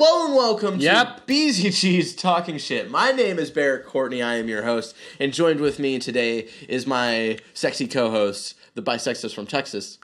Hello and welcome to Beezy Cheese Talking Shit. My name is Barrett Courtney. I am your host, and joined with me today is my sexy co-host, the bisexist from Texas,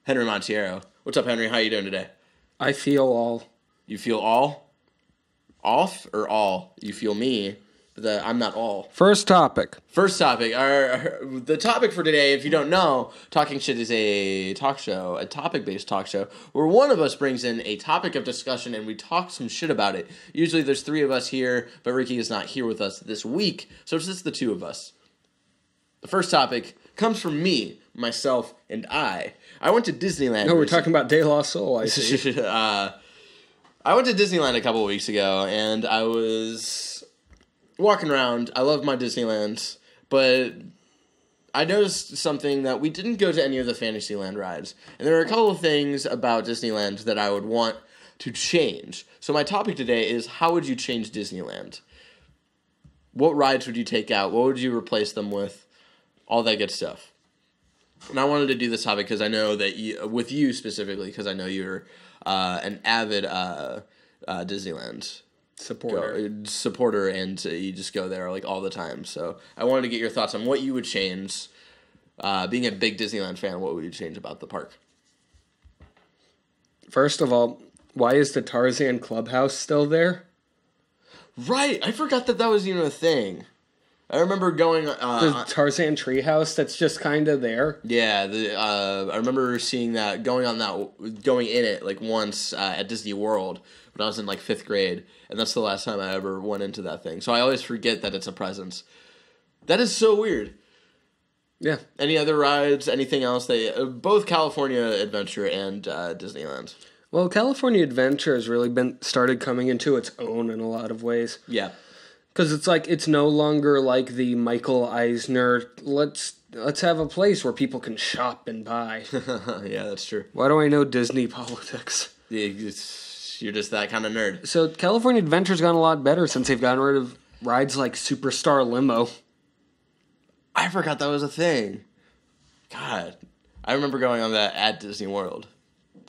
Henry Montiero. What's up, Henry? How you doing today? I feel all. You feel all? Off or all? You feel me, but I'm not all. First topic. The topic for today, if you don't know, Talking Shit is a talk show, a topic-based talk show, where one of us brings in a topic of discussion and we talk some shit about it. Usually there's three of us here, but Ricky is not here with us this week, so it's just the two of us. The first topic comes from me, myself, and I. I went to Disneyland. No, we're talking about De La Soul, I see. I went to Disneyland a couple of weeks ago, and I was walking around. I love my Disneyland, but I noticed something that we didn't go to any of the Fantasyland rides. And there are a couple of things about Disneyland that I would want to change. So my topic today is, how would you change Disneyland? What rides would you take out? What would you replace them with? All that good stuff. And I wanted to do this topic because I know that with you specifically, because I know you're an avid Disneyland supporter, and you just go there like all the time. So I wanted to get your thoughts on what you would change. Being a big Disneyland fan, what would you change about the park? First of all, why is the Tarzan Clubhouse still there? Right, I forgot that was even a thing. I remember going the Tarzan treehouse that's just kind of there. Yeah, I remember seeing that, going in it like once at Disney World when I was in like 5th grade, and that's the last time I ever went into that thing. So I always forget that it's a presence. That is so weird. Yeah. Any other rides? Anything else? Both California Adventure and Disneyland. Well, California Adventure has really started coming into its own in a lot of ways. Yeah. Because it's no longer like the Michael Eisner, let's have a place where people can shop and buy. Yeah, that's true. Why do I know Disney politics? Yeah, you're just that kind of nerd. So California Adventure's gotten a lot better since they've gotten rid of rides like Superstar Limo. I forgot that was a thing. God. I remember going on that at Disney World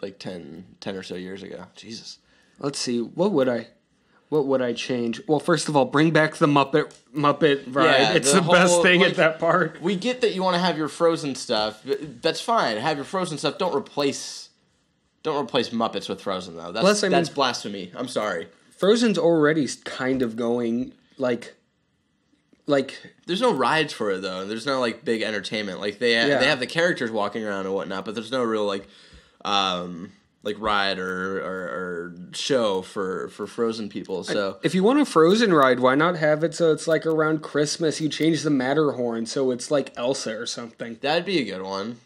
like 10 or so years ago. Jesus. Let's see, what would I change? Well, first of all, bring back the Muppet ride. Yeah, it's the best thing at that park. We get that you want to have your Frozen stuff. That's fine. Have your Frozen stuff. Don't replace Muppets with Frozen, though. That's blasphemy. I'm sorry. Frozen's already kind of going like. There's no rides for it though. There's no like big entertainment. Like they have the characters walking around and whatnot, but there's no real like ride or show for Frozen people. So if you want a Frozen ride, why not have it so it's like around Christmas? You change the Matterhorn so it's like Elsa or something. That'd be a good one.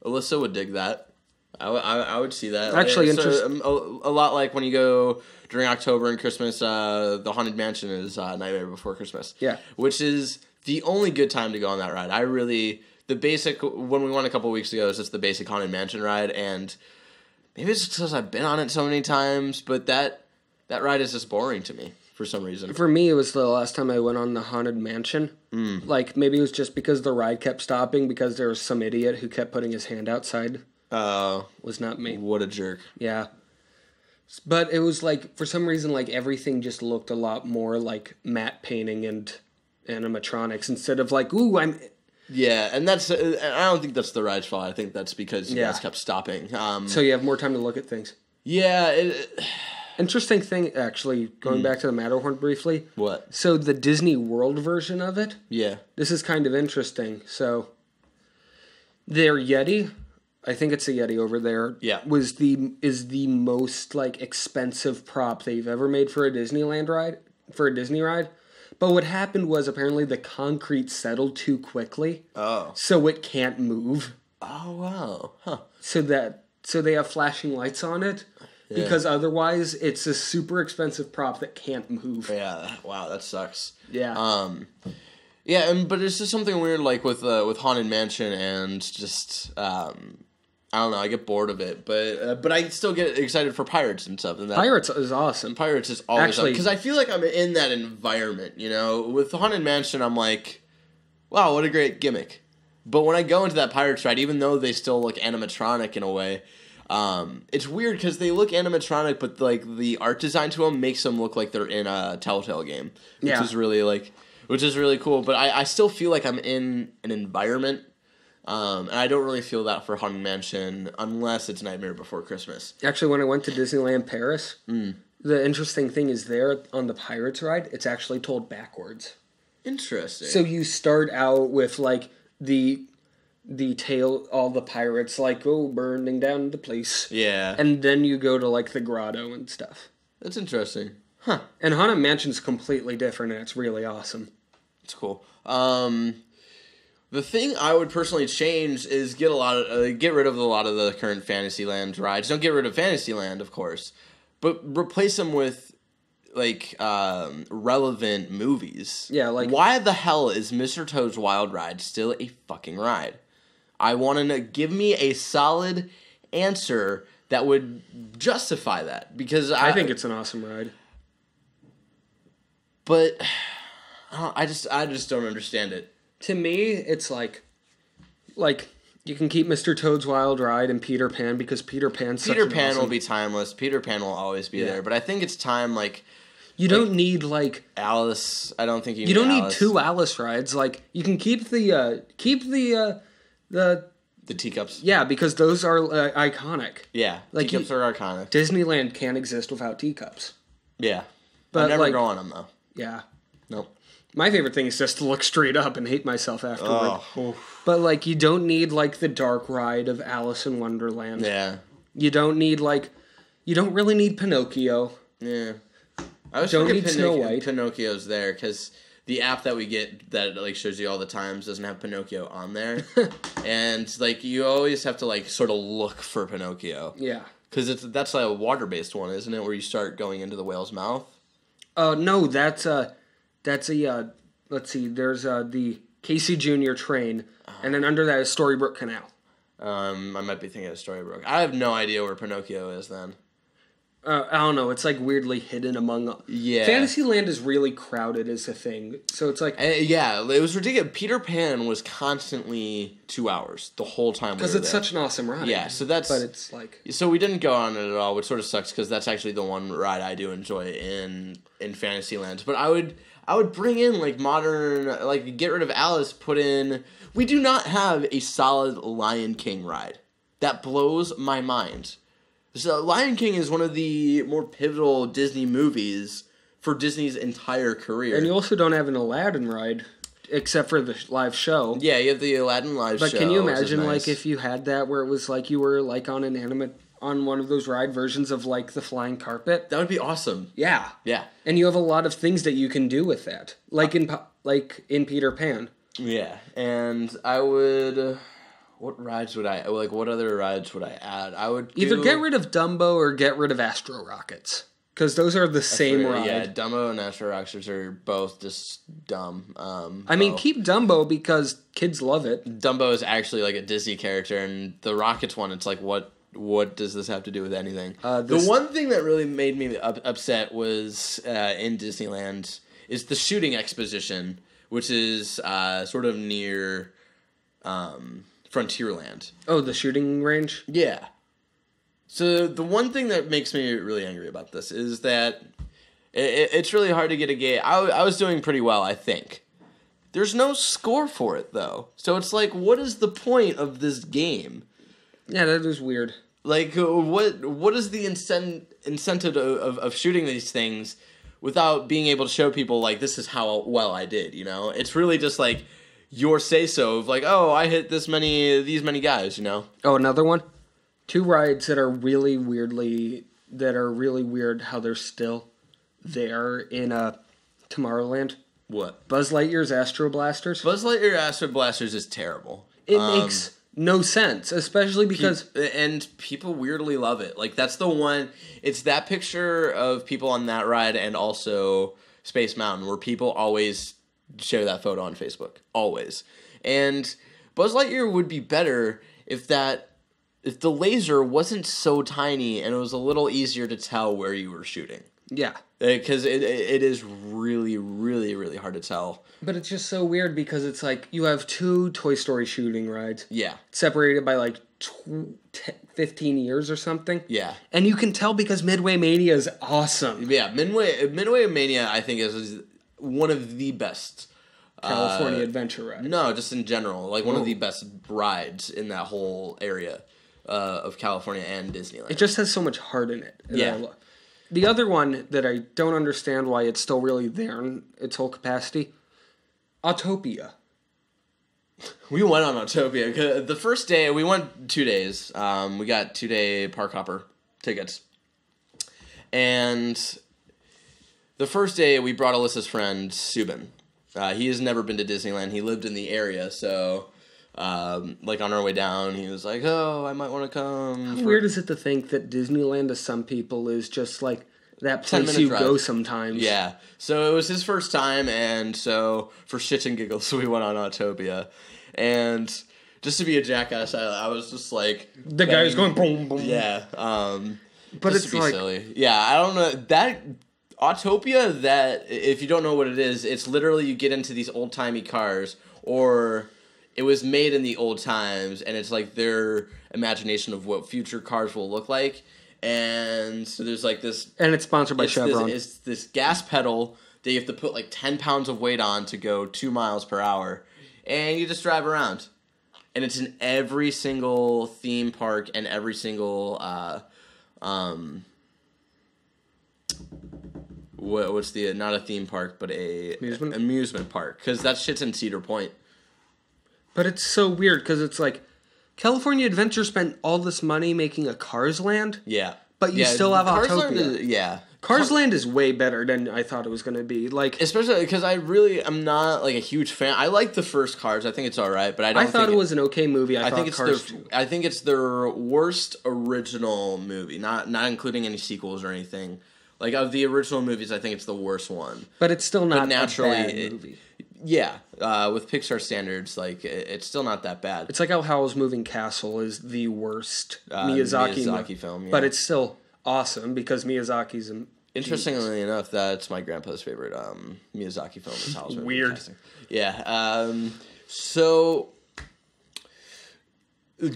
Alyssa would dig that. I would see that. Actually, interesting. A lot like when you go during October and Christmas. The Haunted Mansion is Nightmare Before Christmas. Yeah, which is the only good time to go on that ride. The basic when we went a couple weeks ago is just the basic Haunted Mansion ride, and maybe it's because I've been on it so many times, but that ride is just boring to me for some reason. For me, it was the last time I went on the Haunted Mansion. Like, maybe it was just because the ride kept stopping because there was some idiot who kept putting his hand outside. Oh. Was not me. What a jerk. Yeah. But it was like, for some reason, like, everything just looked a lot more like matte painting and animatronics instead of like, ooh, I'm... Yeah, and I don't think that's the ride's fault. I think that's because you guys kept stopping. So you have more time to look at things. Yeah. Interesting thing, actually, going back to the Matterhorn briefly. What? So the Disney World version of it. Yeah. This is kind of interesting. So their Yeti, I think it's a Yeti over there. Yeah. is the most like expensive prop they've ever made for a Disney ride. But what happened was apparently the concrete settled too quickly. Oh. So it can't move. Oh, wow. Huh. So they have flashing lights on it. Yeah. Because otherwise it's a super expensive prop that can't move. Yeah. Wow, that sucks. Yeah. Yeah, but it's just something weird like with Haunted Mansion and just I don't know, I get bored of it, but I still get excited for Pirates and stuff. And Pirates is awesome. Pirates is always actually, because I feel like I'm in that environment, you know. With the Haunted Mansion, I'm like, wow, what a great gimmick. But when I go into that Pirates ride, even though they still look animatronic in a way, It's weird because they look animatronic, but like the art design to them makes them look like they're in a Telltale game, which is really cool. But I still feel like I'm in an environment, and I don't really feel that for Haunted Mansion unless it's Nightmare Before Christmas. Actually, when I went to Disneyland Paris, the interesting thing is there on the Pirates ride, it's actually told backwards. Interesting. So you start out with like the tale, all the pirates like burning down the place. Yeah. And then you go to like the grotto and stuff. That's interesting. Huh. And Haunted Mansion's completely different, and it's really awesome. It's cool. The thing I would personally change is get rid of a lot of the current Fantasyland rides. Don't get rid of Fantasyland, of course, but replace them with like relevant movies. Yeah, like why the hell is Mr. Toad's Wild Ride still a fucking ride? I want to give me a solid answer that would justify that, because I think it's an awesome ride. But I just don't understand it. To me, it's like you can keep Mr. Toad's Wild Ride and Peter Pan, because Peter Pan will be timeless. Peter Pan will always be there. But I think it's time, like, you don't need like Alice. I don't think you don't need two Alice rides. Like, you can keep the teacups. Yeah, because those are iconic. Yeah, like teacups are iconic. Disneyland can't exist without teacups. Yeah, but I never go on them though. Yeah. Nope. My favorite thing is just to look straight up and hate myself afterward. Oh. But, like, you don't need, like, the dark ride of Alice in Wonderland. Yeah. You don't really need Pinocchio. Yeah. I was don't need Snow White. Pinocchio's there, because the app that we get that, like, shows you all the times doesn't have Pinocchio on there. And, like, you always have to, like, sort of look for Pinocchio. Yeah. Because that's like a water-based one, isn't it, where you start going into the whale's mouth? No, that's a let's see, there's the Casey Jr. train, and then under that is Storybrooke Canal. I might be thinking of Storybrooke. I have no idea where Pinocchio is then. I don't know, it's like weirdly hidden among... Yeah. Fantasyland is really crowded as a thing, so it's like... Yeah, it was ridiculous. Peter Pan was constantly 2 hours the whole time. Because it's such an awesome ride. Yeah, so that's... But it's like... So we didn't go on it at all, which sort of sucks, because that's actually the one ride I do enjoy in Fantasyland. But I would bring in, like, modern... Like, get rid of Alice, put in... We do not have a solid Lion King ride. That blows my mind. So Lion King is one of the more pivotal Disney movies for Disney's entire career. And you also don't have an Aladdin ride, except for the live show. Yeah, you have the Aladdin live show. But can you imagine, like, if you had that where it was like you were, like, on one of those ride versions of, like, the flying carpet? That would be awesome. Yeah. Yeah. And you have a lot of things that you can do with that. Like in Peter Pan. Yeah. And I would... What other rides would I add? I would either get rid of Dumbo or get rid of Astro Rockets. Because those are the same ride. Yeah, Dumbo and Astro Rockets are both just dumb. Keep Dumbo because kids love it. Dumbo is actually like a Disney character, and the Rockets one, it's like, what does this have to do with anything? The one thing that really made me upset was in Disneyland is the shooting exposition, which is sort of near... Frontierland. Oh, the shooting range? Yeah. So the one thing that makes me really angry about this is that it's really hard to get a game. I was doing pretty well, I think. There's no score for it, though. So it's like, what is the point of this game? Yeah, that is weird. Like, what is the incentive of shooting these things without being able to show people, like, this is how well I did, you know? It's really just like... your say-so of like, oh, I hit these many guys, you know? Oh, another one? 2 rides that are really weird how they're still there in Tomorrowland. What? Buzz Lightyear's Astro Blasters. Buzz Lightyear Astro Blasters is terrible. It makes no sense, especially because... And people weirdly love it. Like, that's the one... It's that picture of people on that ride and also Space Mountain where people always... share that photo on Facebook. Always. And Buzz Lightyear would be better if the laser wasn't so tiny and it was a little easier to tell where you were shooting. Yeah. Because it is really, really, really hard to tell. But it's just so weird because it's like you have 2 Toy Story shooting rides. Yeah. Separated by like 15 years or something. Yeah. And you can tell because Midway Mania is awesome. Yeah, Midway Mania, I think, is one of the best California adventure rides. No, just in general, like one of the best rides in that whole area of California and Disneyland. It just has so much heart in it. Yeah. The other one that I don't understand why it's still really there in its whole capacity, Autopia. We went on Autopia. The first day, we went 2 days. We got 2-day park hopper tickets. And the first day, we brought Alyssa's friend, Subin. He has never been to Disneyland. He lived in the area, so like on our way down, he was like, "Oh, I might want to come." How weird is it to think that Disneyland to some people is just like that place you go sometimes? Yeah. So it was his first time, and so for shits and giggles, we went on Autopia, and just to be a jackass, I was just like the guy was going boom boom. Yeah. But just it's to be like silly. Yeah, I don't know that. Autopia, that, if you don't know what it is, it's literally you get into these old-timey cars, or it was made in the old times, and it's like their imagination of what future cars will look like, and so there's like this... And it's sponsored by Chevron. It's this gas pedal that you have to put like 10 pounds of weight on to go 2 miles per hour, and you just drive around. And it's in every single theme park and every single... what's the not a theme park but a amusement park, because that shit's in Cedar Point. But it's so weird because it's like California Adventure spent all this money making a Cars Land. Yeah, but you still have Autopia. Cars Land Land is way better than I thought it was going to be. Like, especially because I'm not like a huge fan. I like the first Cars. I think it's all right, but I thought it was an okay movie. I think it's their worst original movie, not including any sequels or anything. Like, of the original movies, I think it's the worst one. But it's still not a bad movie. With Pixar standards, like, it's still not that bad. It's like how Howl's Moving Castle is the worst Miyazaki film. Yeah. But it's still awesome because Miyazaki's Interestingly enough, that's my grandpa's favorite Miyazaki film. Is Howl's Moving Weird. Castle. Yeah. So...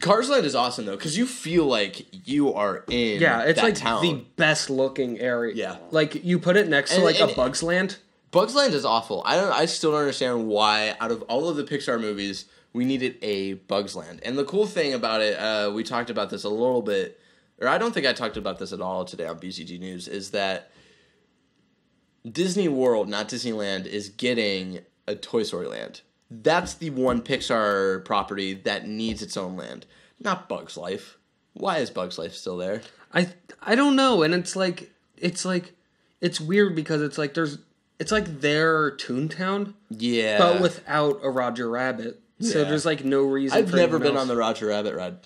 Cars Land is awesome though, because you feel like you are in it's that like town. The best looking area. Yeah, like you put it next to like a Bugs Land. Bugs Land is awful. I still don't understand why out of all of the Pixar movies we needed a Bugs Land. And the cool thing about it, we talked about this a little bit, or I don't think I talked about this at all today on BCG News, is that Disney World, not Disneyland, is getting a Toy Story Land. That's the one Pixar property that needs its own land, not Bug's Life. Why is Bug's Life still there? I don't know, and it's weird because it's like their Toontown, but without a Roger Rabbit. So there's like no reason. I've never been on the Roger Rabbit ride.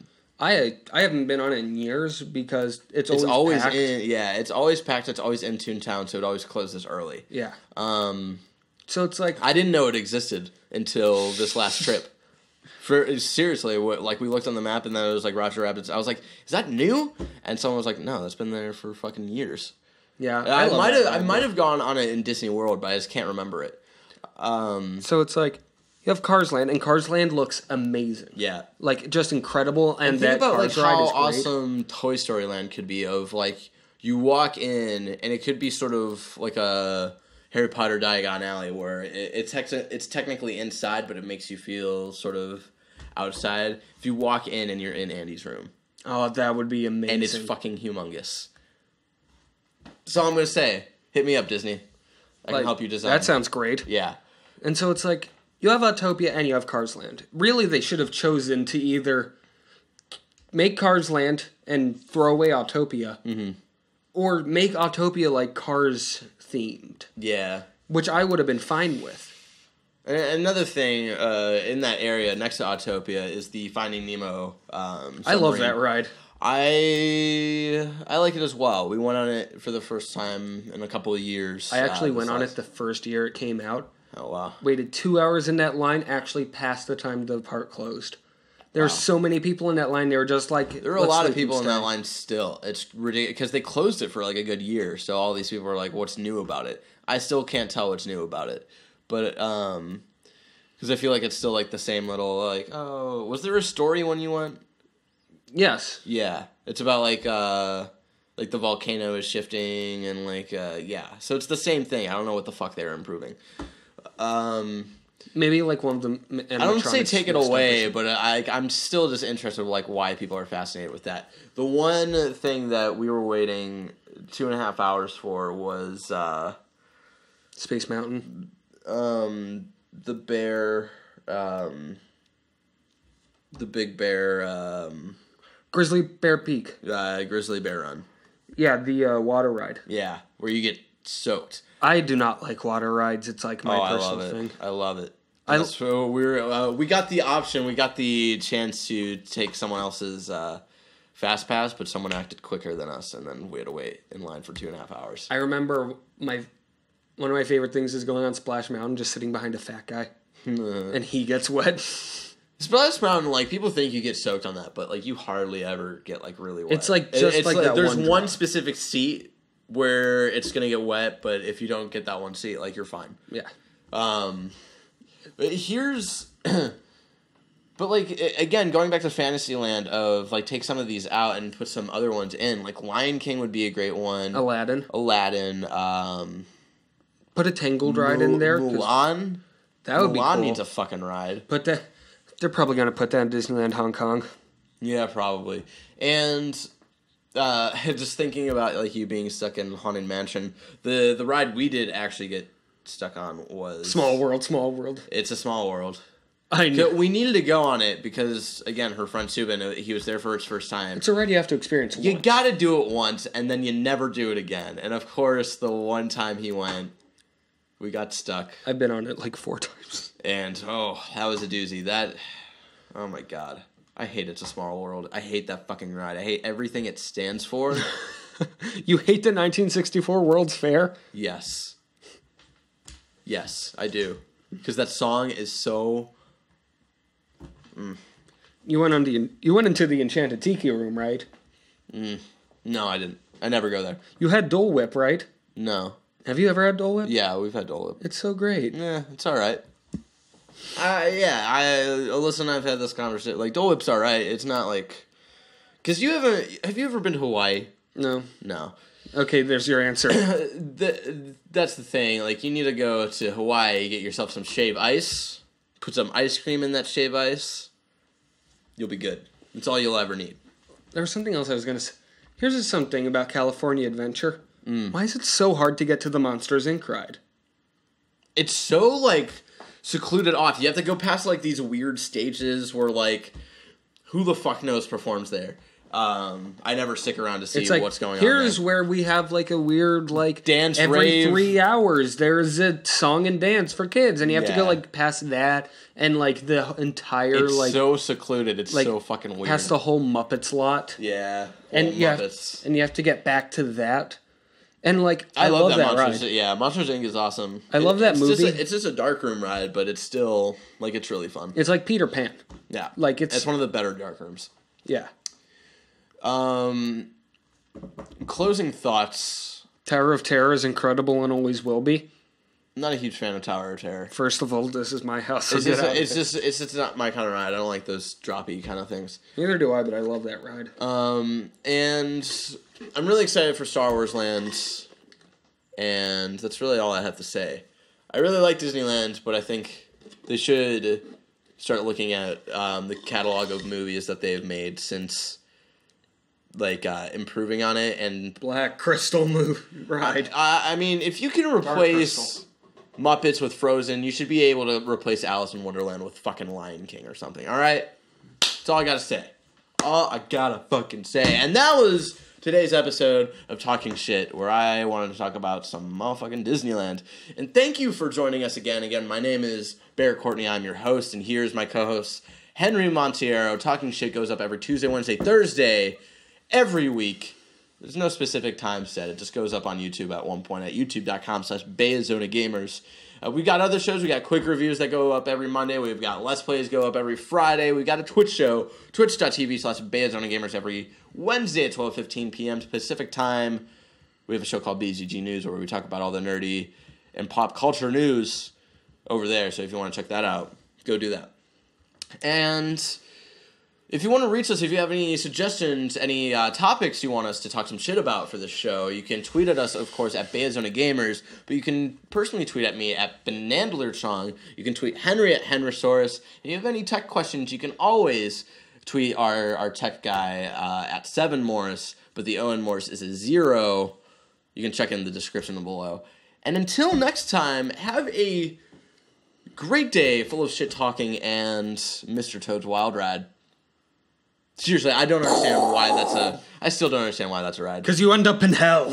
I haven't been on it in years because it's always packed. It's always packed. It's always in Toontown, so it always closes early. Yeah. So it's like... I didn't know it existed until this last trip. Seriously, like we looked on the map and then it was like Roger Rabbit's. I was like, is that new? And someone was like, no, that's been there for fucking years. Yeah. I might have gone on it in Disney World, but I just can't remember it. So it's like, you have Cars Land, and Cars Land looks amazing. Yeah. Like, just incredible, and think that about Cars like ride how is great. awesome Toy Story Land could be of, like, you walk in, and it could be sort of like a Harry Potter Diagon Alley, where it's technically inside, but it makes you feel sort of outside. If you walk in and you're in Andy's room. Oh, that would be amazing. And it's fucking humongous. That's all I'm going to say. Hit me up, Disney. I can help you design. That sounds great. Yeah. And so it's like, you have Autopia and you have Cars Land. Really, they should have chosen to either make Cars Land and throw away Autopia, or make Autopia like Cars themed. Yeah. Which I would have been fine with. Another thing in that area next to Autopia is the Finding Nemo submarine. I love that ride. I like it as well. We went on it for the first time in a couple of years. I actually went on it the first year it came out. Oh, wow. Waited 2 hours in that line, actually passed the time the park closed. There were so many people in that line, they were just like... There are a lot of people in that line still. It's ridiculous, because they closed it for like a good year, so all these people are like, what's new about it? I still can't tell what's new about it. But, because I feel like it's still like the same little, like, oh, was there a story when you went? Yes. Yeah, it's about like the volcano is shifting and yeah. So it's the same thing. I don't know what the fuck they're improving. Maybe like one of the I don't say take it away, but I'm still just interested in like why people are fascinated with that. The one thing that we were waiting 2.5 hours for was Space Mountain. The bear, the big bear, Grizzly Bear Peak. Grizzly Bear Run. Yeah, the water ride. Yeah, where you get soaked. I do not like water rides. It's like my personal thing. I love it. So we got the option. We got the chance to take someone else's fast pass, but someone acted quicker than us, and then we had to wait in line for 2.5 hours. I remember one of my favorite things is going on Splash Mountain, just sitting behind a fat guy, and he gets wet. Splash Mountain, like people think you get soaked on that, but like you hardly ever get like really wet. It's like just like that there's one one drop. specific seat where it's gonna get wet, but if you don't get that one seat, like you're fine. Yeah. But here's, but like again, going back to Fantasyland of like take some of these out and put some other ones in. Like Lion King would be a great one. Aladdin. Put a Tangled ride in there. Mulan. That would be cool. Mulan needs a fucking ride. But they're probably gonna put that in Disneyland Hong Kong. Yeah, probably. And just thinking about like you being stuck in Haunted Mansion, the ride we did actually get stuck on was Small World. It's a small world. I know. We needed to go on it because again, her friend Subin, he was there for his first time. It's a ride you have to experience once. You got to do it once, and then you never do it again. And of course, the one time he went, we got stuck. I've been on it like 4 times. And that was a doozy. Oh my god. I hate It's a Small World. I hate that fucking ride. I hate everything it stands for. You hate the 1964 World's Fair? Yes. Yes, I do. Because that song is so... You went into the Enchanted Tiki Room, right? No, I didn't. I never go there. You had Dole Whip, right? No. Have you ever had Dole Whip? Yeah, we've had Dole Whip. It's so great. Yeah, it's all right. Alyssa and I've had this conversation. Like, Dole Whip's all right. It's not like... Because have you ever been to Hawaii? No. No. Okay, there's your answer. That's the thing. Like, you need to go to Hawaii, get yourself some shave ice, put some ice cream in that shave ice. You'll be good. That's all you'll ever need. There was something else I was going to say. Here's something about California Adventure. Why is it so hard to get to the Monsters, Inc. ride? It's so, like, secluded off. You have to go past, like, these weird stages where, like, who the fuck knows performs there. I never stick around to see what's going on. Here's where we have like a weird like dance every rave. 3 hours. There's a song and dance for kids, and you have to go like past that and like the entire it's so secluded. It's like, so fucking weird. Past the whole Muppets lot. Yeah, and you have to get back to that. And like I love that Monsters. Ride. Yeah, Monsters Inc. is awesome. I love that movie. It's just a dark room ride, but it's still like it's really fun. It's like Peter Pan. Yeah, like it's one of the better dark rooms. Yeah. Closing thoughts. Tower of Terror is incredible and always will be. I'm not a huge fan of Tower of Terror. First of all, this is my house. So it's just not my kind of ride. I don't like those droppy kind of things. Neither do I, but I love that ride. And I'm really excited for Star Wars Land, and that's really all I have to say. I really like Disneyland, but I think they should start looking at the catalog of movies that they've made since, like, improving on it. And Black Crystal ride. I mean, if you can replace Muppets with Frozen, you should be able to replace Alice in Wonderland with fucking Lion King or something, alright? That's all I gotta say. All I gotta fucking say. And that was today's episode of Talking Shit, where I wanted to talk about some motherfucking Disneyland. And thank you for joining us again. Again, my name is Barrett Courtney. I'm your host, and here's my co-host, Henry Montiero. Talking Shit goes up every Tuesday, Wednesday, Thursday, every week. There's no specific time set. It just goes up on YouTube at one point at youtube.com/baiazonagamers. We've got other shows. We got quick reviews that go up every Monday. We've got Let's Plays go up every Friday. We've got a Twitch show, twitch.tv/baiazonagamers every Wednesday at 12:15 p.m. Pacific time. We have a show called BZG News where we talk about all the nerdy and pop culture news over there. So if you want to check that out, go do that. And If you want to reach us, if you have any suggestions, any topics you want us to talk some shit about for this show, you can tweet at us, of course, at baiazonagamers, but you can personally tweet at me at Benandlerchong. You can tweet Henry at Henrysaurus. If you have any tech questions, you can always tweet our tech guy at 7Morris, but the O in Morris is a 0. You can check in the description below. And until next time, have a great day full of shit talking and Mr. Toad's Wild Ride. Seriously, I don't understand why I still don't understand why that's a ride. Because you end up in hell.